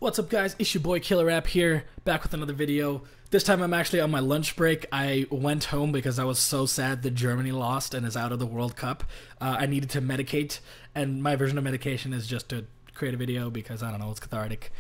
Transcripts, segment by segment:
What's up, guys? It's your boy Killer App here, back with another video. This time I'm actually on my lunch break. I went home because I was so sad that Germany lost and is out of the World Cup. I needed to medicate, and my version of medication is just to create a video because, I don't know, it's cathartic.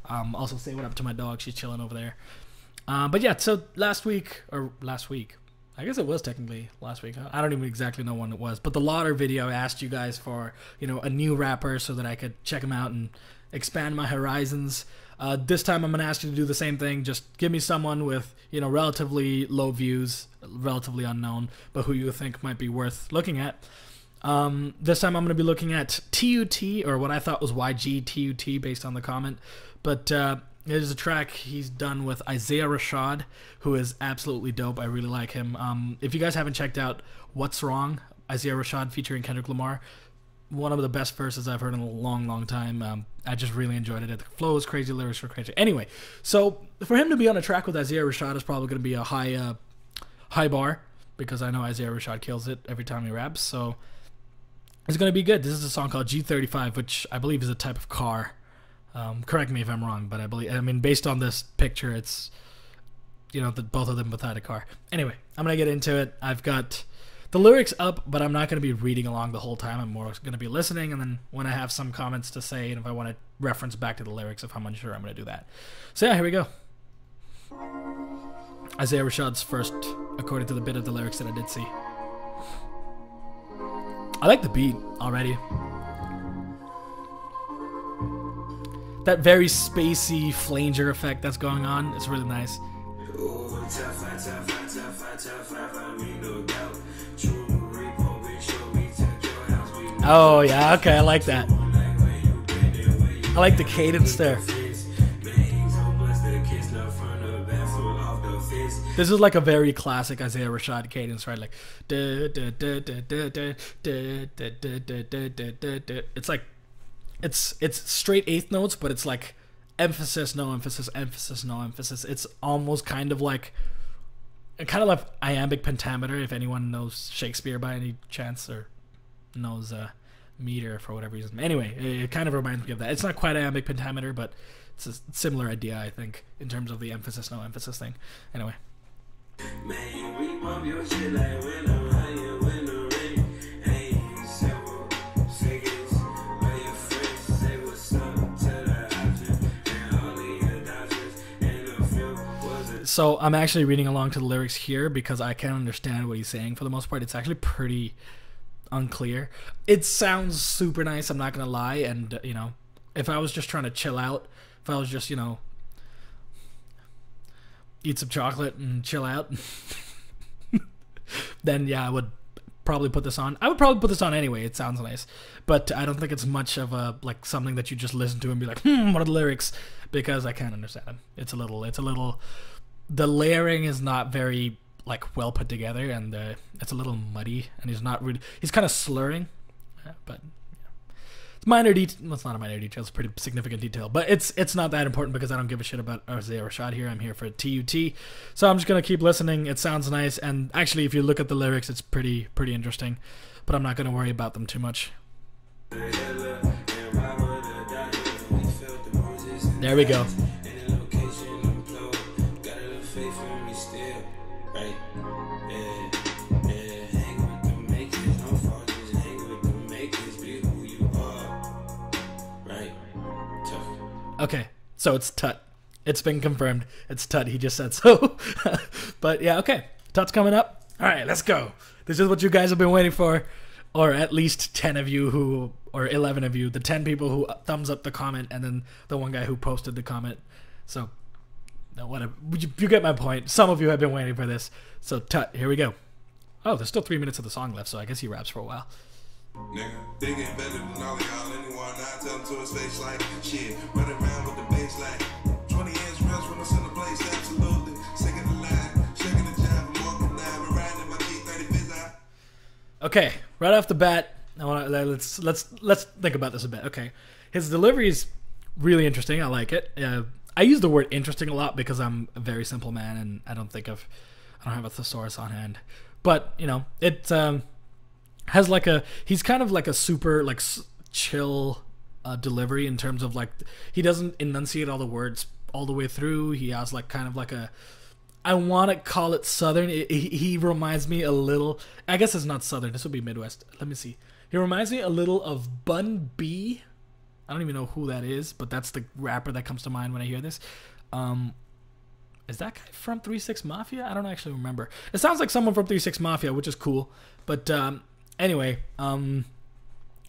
Also say what up to my dog. She's chilling over there. But yeah, so last week, I guess it was technically last week. I don't even exactly know when it was. But the Lauder video, I asked you guys for, a new rapper so that I could check him out and expand my horizons. This time I'm going to ask you to do the same thing. Just give me someone with, relatively low views, relatively unknown, but who you think might be worth looking at. This time I'm going to be looking at TUT, or what I thought was YG TUT based on the comment. But it is a track he's done with Isaiah Rashad, who is absolutely dope. I really like him. If you guys haven't checked out What's Wrong, Isaiah Rashad featuring Kendrick Lamar, one of the best verses I've heard in a long, long time. I just really enjoyed it. The flow is crazy, lyrics are crazy. Anyway, so for him to be on a track with Isaiah Rashad is probably going to be a high bar, because I know Isaiah Rashad kills it every time he raps. So it's going to be good. This is a song called G35, which I believe is a type of car. Correct me if I'm wrong, but I mean, based on this picture, it's, both of them without a car. Anyway, I'm going to get into it. I've got the lyrics up, but I'm not going to be reading along the whole time. I'm more going to be listening, and then when I have some comments to say, and if I want to reference back to the lyrics if I'm unsure, I'm going to do that. So yeah, here we go. Isaiah Rashad's first, according to the bit of the lyrics that I did see. I like the beat already. That very spacey flanger effect that's going on, it's really nice. Oh yeah, okay, I like that. I like the cadence there. This is like a very classic Isaiah Rashad cadence, right? Like, it's like, it's straight eighth notes, but it's like emphasis, no emphasis, emphasis, no emphasis. It's almost kind of like iambic pentameter, if anyone knows Shakespeare by any chance, or knows meter for whatever reason. Anyway, it kind of reminds me of that. It's not quite iambic pentameter, but it's a similar idea, I think, in terms of the emphasis, no emphasis thing. Anyway. Man, we bump your shit like when I'm high, when I'm ready. Ain't several seconds, where your friends say what's up to the option, and all the adoptions, and the film was. So I'm actually reading along to the lyrics here because I can't understand what he's saying for the most part. It's actually pretty unclear. It sounds super nice, I'm not gonna lie, and if I was just trying to chill out, if I was just eat some chocolate and chill out, then yeah, I would probably put this on. I would probably put this on anyway. It sounds nice, but I don't think it's much of a something that you just listen to and be like, what are the lyrics? Because I can't understand them. It's a little. The layering is not very well put together, and it's a little muddy, and he's kind of slurring, but it's minor detail. Well, it's not a minor detail, it's a pretty significant detail, but it's not that important because I don't give a shit about Isaiah Rashad here. I'm here for TUT, so I'm just gonna keep listening. It sounds nice, and actually if you look at the lyrics, it's pretty interesting, but I'm not gonna worry about them too much. There we go. Okay, so it's TUT. It's been confirmed. It's TUT. He just said so. But yeah, okay. TUT's coming up. All right, let's go. This is what you guys have been waiting for, or at least 10 of you or 11 of you, the 10 people who thumbs up the comment, and then the one guy who posted the comment. So, whatever. You get my point. Some of you have been waiting for this. So TUT, here we go. Oh, there's still 3 minutes of the song left, so I guess he raps for a while. Nigga, they get better than all y'all anyone. I tell him to his face like shit. Run around with the bass like 20 years reals when I'm in the place, absolutely. Singing the line, shaking the job, I'm walking now, I'm riding in my G35. Okay, right off the bat, let's think about this a bit. Okay, his delivery is really interesting. I like it. I use the word interesting a lot because I'm a very simple man, and I don't have a thesaurus on hand. But it has he's kind of like a super chill delivery in terms of like he doesn't enunciate all the words all the way through. He has like kind of like a, I want to call it Southern. He reminds me a little, I guess it's not Southern, this would be Midwest. Let me see. He reminds me a little of Bun B. I don't even know who that is, but that's the rapper that comes to mind when I hear this. Is that guy from 3 6 Mafia? I don't actually remember. It sounds like someone from 3 6 Mafia, which is cool. But anyway, kind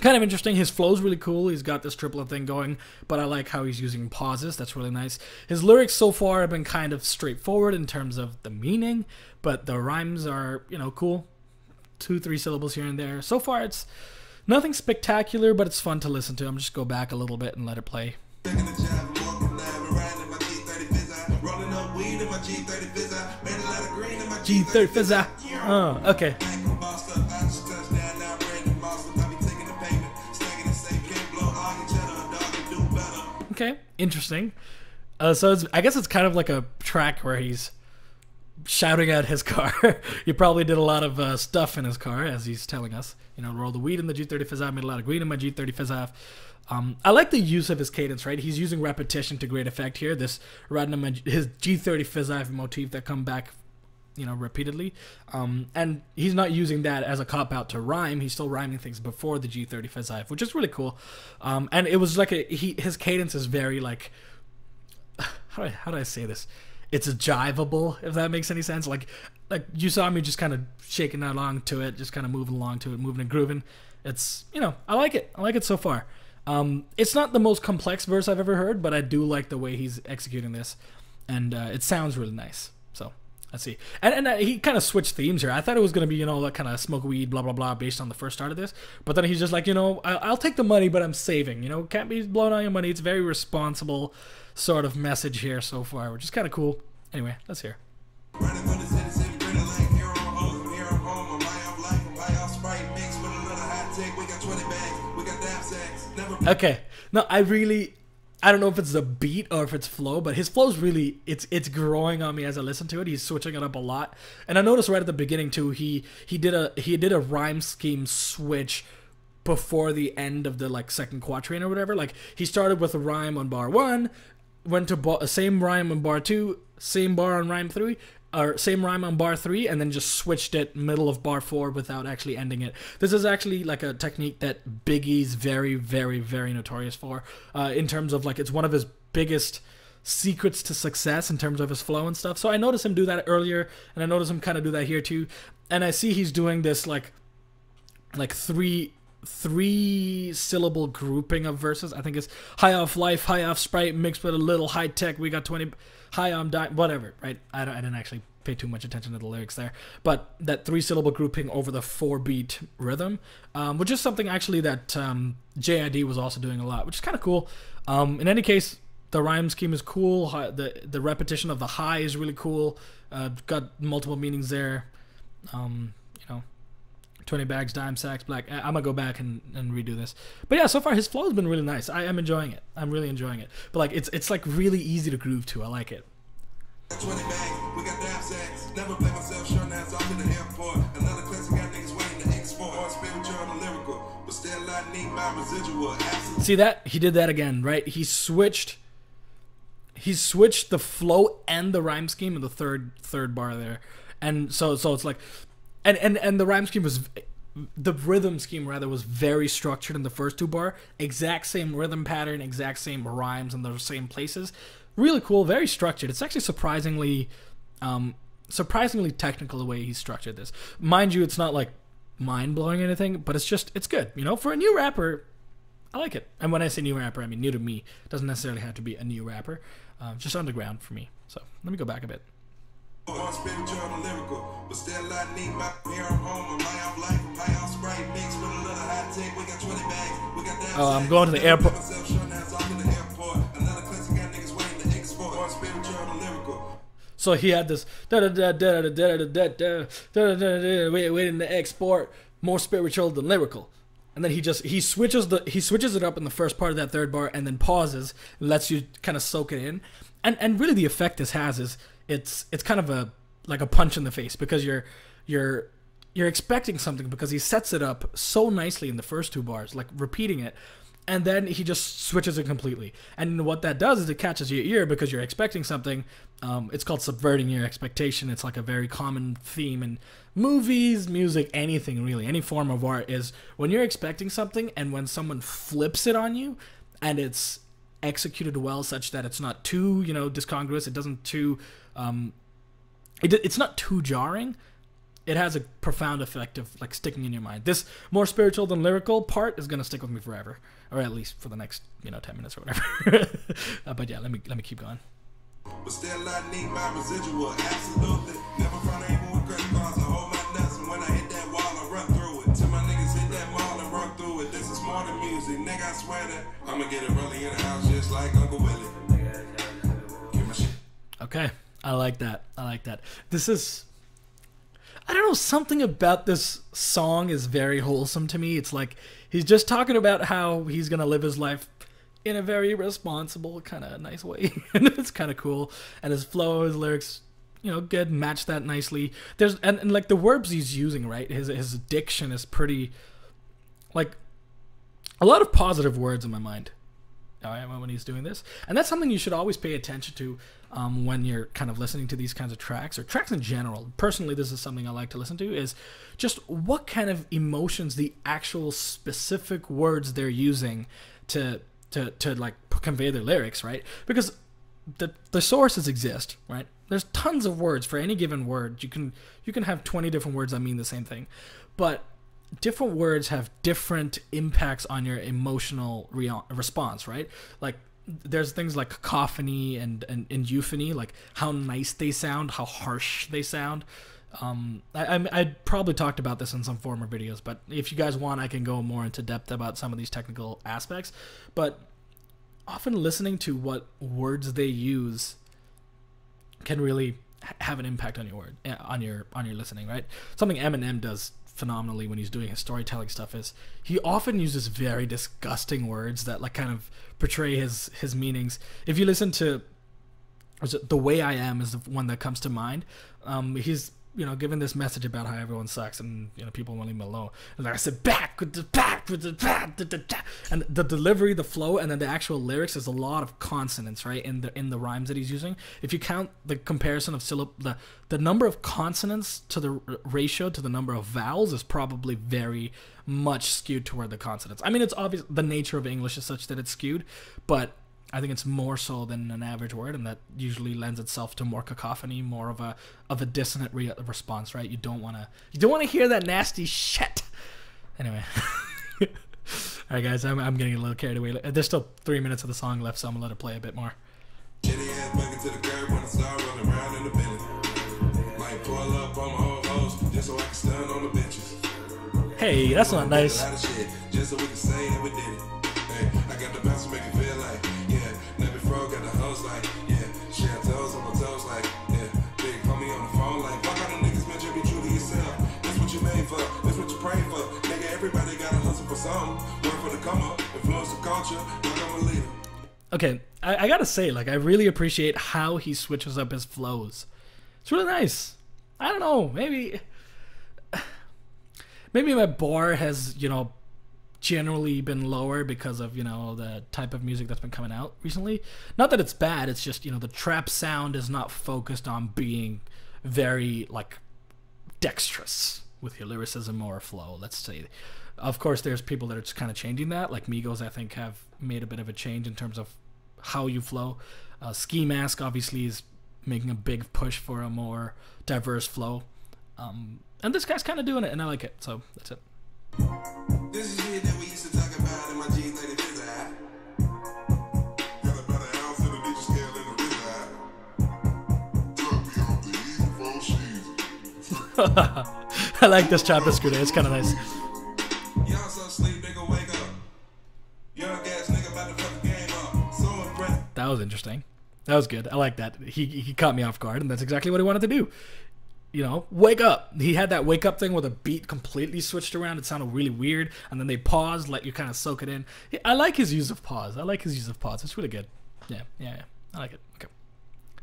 of interesting. His flow's really cool. He's got this triplet thing going, but I like how he's using pauses. That's really nice. His lyrics so far have been kind of straightforward in terms of the meaning, but the rhymes are, you know, cool. 2-3 syllables here and there. So far, it's nothing spectacular, but it's fun to listen to. I'm just go back a little bit and let it play. G35. Oh, okay. Okay, interesting. So I guess it's kind of like a track where he's shouting at his car. He probably did a lot of stuff in his car, as he's telling us. You know, roll the weed in the G35, made a lot of green in my G35. I like the use of his cadence, right? He's using repetition to great effect here. This his G35 motif that come back, you know, repeatedly. And he's not using that as a cop-out to rhyme. He's still rhyming things before the G35, which is really cool. And it was like his cadence is very like, how do I say this? It's jiveable, if that makes any sense. Like you saw me just kind of shaking along to it, just kind of moving along to it, moving and grooving. It's, you know, I like it. I like it so far. It's not the most complex verse I've ever heard, but I do like the way he's executing this, and it sounds really nice. So let's see. And he kind of switched themes here. I thought it was going to be, you know, that kind of smoke weed, blah, blah, blah, based on the first start of this. But then he's just like, you know, I'll take the money, but I'm saving. You know, can't be blowing all your money. It's a very responsible sort of message here so far, which is kind of cool. Anyway, let's hear. Okay. No, I don't know if it's the beat or if it's flow, but his flow's really, it's growing on me as I listen to it. He's switching it up a lot. And I noticed right at the beginning too, he did a rhyme scheme switch before the end of the like second quatrain or whatever. Like he started with a rhyme on bar 1, went to same rhyme on bar 2, same bar on rhyme 3, or same rhyme on bar 3, and then just switched it middle of bar 4 without actually ending it. This is actually like a technique that Biggie's very, very, very notorious for, in terms of like it's one of his biggest secrets to success in terms of his flow and stuff. So I noticed him do that earlier, and I noticed him kind of do that here too. And I see he's doing this like three syllable grouping of verses. I think it's high off life, high off Sprite, mixed with a little high tech. We got 20 high on dime, whatever, right? I didn't actually pay too much attention to the lyrics there, but that 3 syllable grouping over the 4 beat rhythm, which is something actually that J.I.D. was also doing a lot, which is kind of cool. In any case, the rhyme scheme is cool. The repetition of the high is really cool. Got multiple meanings there. You know, 20 bags, dime sacks, black. I'm gonna go back and redo this. But yeah, so far his flow has been really nice. I am enjoying it. I'm really enjoying it. But like it's like really easy to groove to. I like it. 20 bags, we got dime sacks. Never play myself short now, off to the airport. Another classic got niggas waiting to export. Spiritual and lyrical, but still I need my residual. See that? He did that again, right? He switched the flow and the rhyme scheme in the third bar there. And so it's like and the rhyme scheme was, the rhythm scheme rather, was very structured in the first 2 bar. Exact same rhythm pattern, exact same rhymes in those same places. Really cool, very structured. It's actually surprisingly technical the way he structured this. Mind you, it's not like mind-blowing or anything, but it's good. You know, for a new rapper, I like it. And when I say new rapper, I mean new to me. It doesn't necessarily have to be a new rapper. Just underground for me. So let me go back a bit. Lyrical, but still I need my here I'm home, I'm high off life, I'm high off Sprite, mixed with a little high tech. We got 20 bags, we got that. Oh, I'm going to the airport. So he had this waiting to export, more spiritual than lyrical. And then he switches it up in the first part of that 3rd bar and then pauses and lets you kind of soak it in. And really the effect this has is it's kind of a punch in the face, because you're expecting something, because he sets it up so nicely in the first 2 bars, like repeating it, and then he just switches it completely. And what that does is it catches your ear because you're expecting something. It's called subverting your expectation. It's like a very common theme in movies, music, anything really, any form of art, is when you're expecting something and when someone flips it on you and it's executed well such that it's not too, you know, discongruous. It doesn't too, it's not too jarring. It has a profound effect of like sticking in your mind. This more spiritual than lyrical part is gonna stick with me forever, or at least for the next 10 minutes or whatever. But yeah, let me keep going. But still I need my residual, absolutely. Never front able with credit cards, I hold my nuts, and when I hit that wall, I run through it. Till my niggas hit that mall and run through it. This is more than music, nigga, I swear that I'ma get it really in the house just like Uncle Willie. Give my shit. Okay, I like that. I like that. This is, I don't know, something about this song is very wholesome to me. It's like he's just talking about how he's gonna live his life in a very responsible, kind of nice way. And it's kind of cool. And his flow, his lyrics, good, match that nicely. There's and like the words he's using, right? His diction is pretty, like, a lot of positive words in my mind when he's doing this. And that's something you should always pay attention to when you're kind of listening to these kinds of tracks, or tracks in general. Personally, this is something I like to listen to, is just what kind of emotions the actual specific words they're using to like convey their lyrics, right? Because the sources exist, right? There's tons of words for any given word. You can have 20 different words that mean the same thing, but different words have different impacts on your emotional response, right? Like there's things like cacophony and euphony, like how nice they sound, how harsh they sound. I probably talked about this in some former videos, but if you guys want, I can go more into depth about some of these technical aspects. But often listening to what words they use can really have an impact on your listening, right? Something Eminem does phenomenally when he's doing his storytelling stuff is he often uses very disgusting words that like kind of portray his meanings. If you listen to The Way I Am is the one that comes to mind. He's giving this message about how everyone sucks and people won't leave him alone. And like I said, back with the and the delivery, the flow, and then the actual lyrics is a lot of consonants, right? In the rhymes that he's using. If you count the comparison of the number of consonants to the ratio to the number of vowels is probably very much skewed toward the consonants. I mean, it's obvious the nature of English is such that it's skewed, but I think it's more so than an average word, and that usually lends itself to more cacophony, more of a dissonant response, right? You don't want to hear that nasty shit. Anyway, all right, guys, I'm getting a little carried away. There's still 3 minutes of the song left, so I'm gonna let it play a bit more. Shitty ass back into the curb when I start running around in the building. Might pull up on my old hoes just so I can stun on the bitches. Hey, that's not nice. A lot of shit, just so we can say that we did it. Hey, I got the bounce to make it feel like, yeah. Never frog got the hoes like, yeah. Share toes on my toes like, yeah. Big homie on the phone like, fuck all the niggas, man, just be true to yourself. That's what you made for, that's what you prayed for. Nigga, everybody gotta hustle for something. Work for the come up, influence the culture, like I'm a leader. Okay, I gotta say, like, I really appreciate how he switches up his flows. It's really nice. I don't know, maybe my bar has, generally been lower because of, the type of music that's been coming out recently. Not that it's bad, it's just, the trap sound is not focused on being very, like, dexterous with your lyricism or flow, let's say. Of course, there's people that are just kind of changing that, like Migos, I think, have made a bit of a change in terms of how you flow. Ski Mask, obviously, is making a big push for a more diverse flow. And this guy's kind of doing it, and I like it, so that's it. This is shit that we used to talk about in my G35. Got about an ounce of the bitch scale in the rizzo. I like this chopper screw there, it's kind of nice. Y'all so sleep, nigga, wake up. Young ass nigga about to fuck the game up. So impressed. That was interesting. That was good. I like that. He caught me off guard, and that's exactly what he wanted to do. Wake up. He had that wake up thing where the beat completely switched around. It sounded really weird, and then they paused, let you kind of soak it in. I like his use of pause. It's really good. Yeah. I like it. Okay.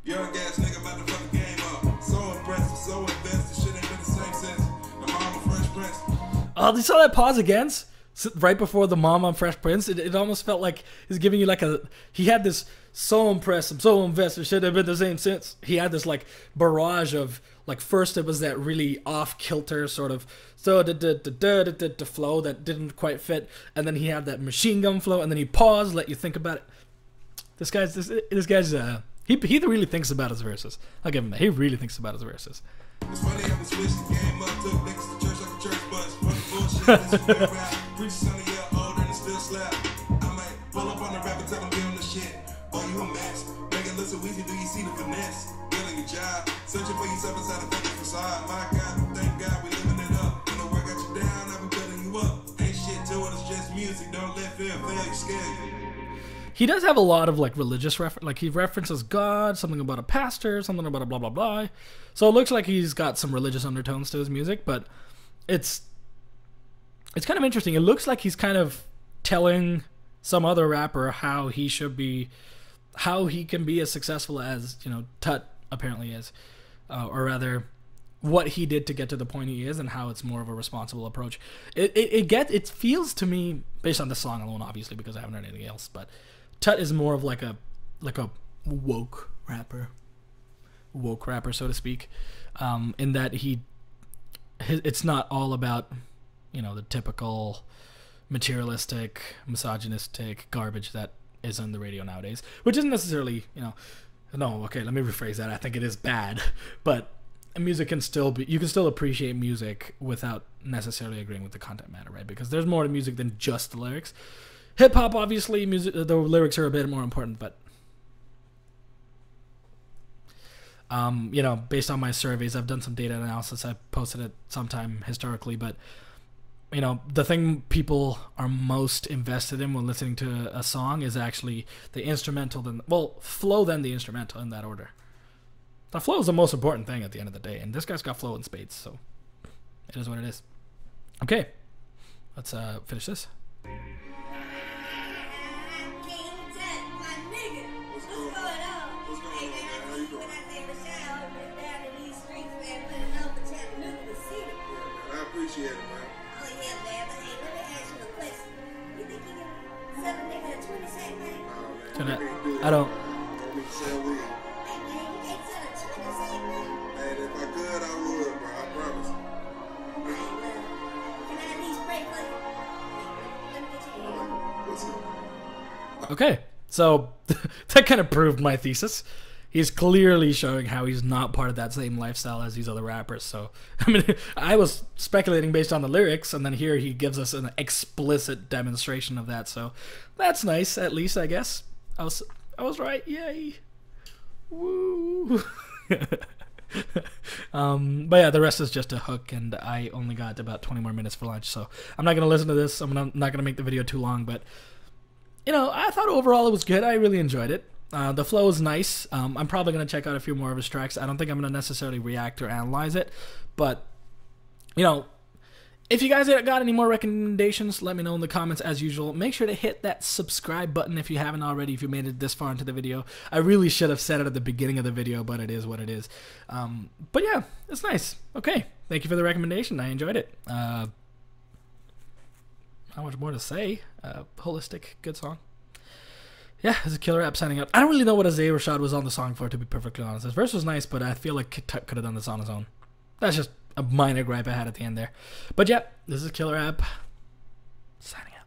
Young ass nigga about to fuck the game up. So impressive, so invested. Shit ain't been the same since the mama Fresh Prince. Oh, you saw that pause again? right before the mom on Fresh Prince, it almost felt like he's giving you like he had this so impressed, I'm so invested, should have been the same since. He had this like barrage of like, first it was that really off kilter sort of flow that didn't quite fit, and then he had that machine gun flow, and then he paused, let you think about it. This guy's he really thinks about his verses. I'll give him that. He really thinks about his verses. It's funny how we switched the game up, took niggas to church like a church bus. Funny bullshit, this real rap. Preacher son a year older and still slap. I might pull up on the rapper, tell him give him the shit. Oh, you a mess. Make it look so easy, do you see the finesse? Getting your job, searching for yourself inside a fucking facade. My God, thank God we living it up. When the work got you down, I be building you up. Ain't shit to it, it's just music. Don't let fear fail you scared. He does have a lot of like religious reference, like he references God, something about a pastor, something about a blah blah blah. So it looks like he's got some religious undertones to his music, but it's kind of interesting. It looks like he's kind of telling some other rapper how he can be as successful as, you know, TUT apparently is, or rather, what he did to get to the point he is, and how it's more of a responsible approach. It feels to me, based on this song alone, obviously, because I haven't heard anything else, but TUT is more of like a woke rapper, so to speak, in that it's not all about, you know, the typical materialistic, misogynistic garbage that is on the radio nowadays, which isn't necessarily, you know, no, okay, let me rephrase that. I think it is bad, but music can still be, you can still appreciate music without necessarily agreeing with the content matter, right? Because there's more to music than just the lyrics. Hip hop, obviously, music, the lyrics are a bit more important, but you know, based on my surveys, I've done some data analysis. I posted it sometime historically, but you know, the thing people are most invested in when listening to a song is actually the instrumental, flow, then the instrumental, in that order. The flow is the most important thing at the end of the day, and this guy's got flow in spades, so it is what it is. Okay, let's finish this. Appreciate it, man. Oh yeah, man. But hey, let me ask you a question. You think you can sell a nigga a 20 cent, man? No, man. I don't. Don't need to sell weed. Hey, man, you can't sell a 20 cent, man? Hey, if I could, I would, bro. I promise. Hey, well, can I at least pray for you? Let me get you here. What's up? Okay, so that kind of proved my thesis. He's clearly showing how he's not part of that same lifestyle as these other rappers. So, I mean, I was speculating based on the lyrics, and then here he gives us an explicit demonstration of that. So, that's nice, at least, I guess. I was right. Yay. Woo. But yeah, the rest is just a hook, and I only got about 20 more minutes for lunch. So, I'm not going to listen to this. I'm not going to make the video too long, but, you know, I thought overall it was good. I really enjoyed it. The flow is nice. I'm probably going to check out a few more of his tracks. I don't think I'm going to necessarily react or analyze it. But, you know, if you guys got any more recommendations, let me know in the comments as usual. Make sure to hit that subscribe button if you haven't already, if you made it this far into the video. I really should have said it at the beginning of the video, but it is what it is. But yeah, it's nice. Okay, thank you for the recommendation. I enjoyed it. Not much more to say. Holistic, good song. Yeah, it's a killer app signing out. I don't really know what Rashad was on the song for, to be perfectly honest. His verse was nice, but I feel like TUT could have done this on his own. That's just a minor gripe I had at the end there. But yeah, this is Killer App signing out.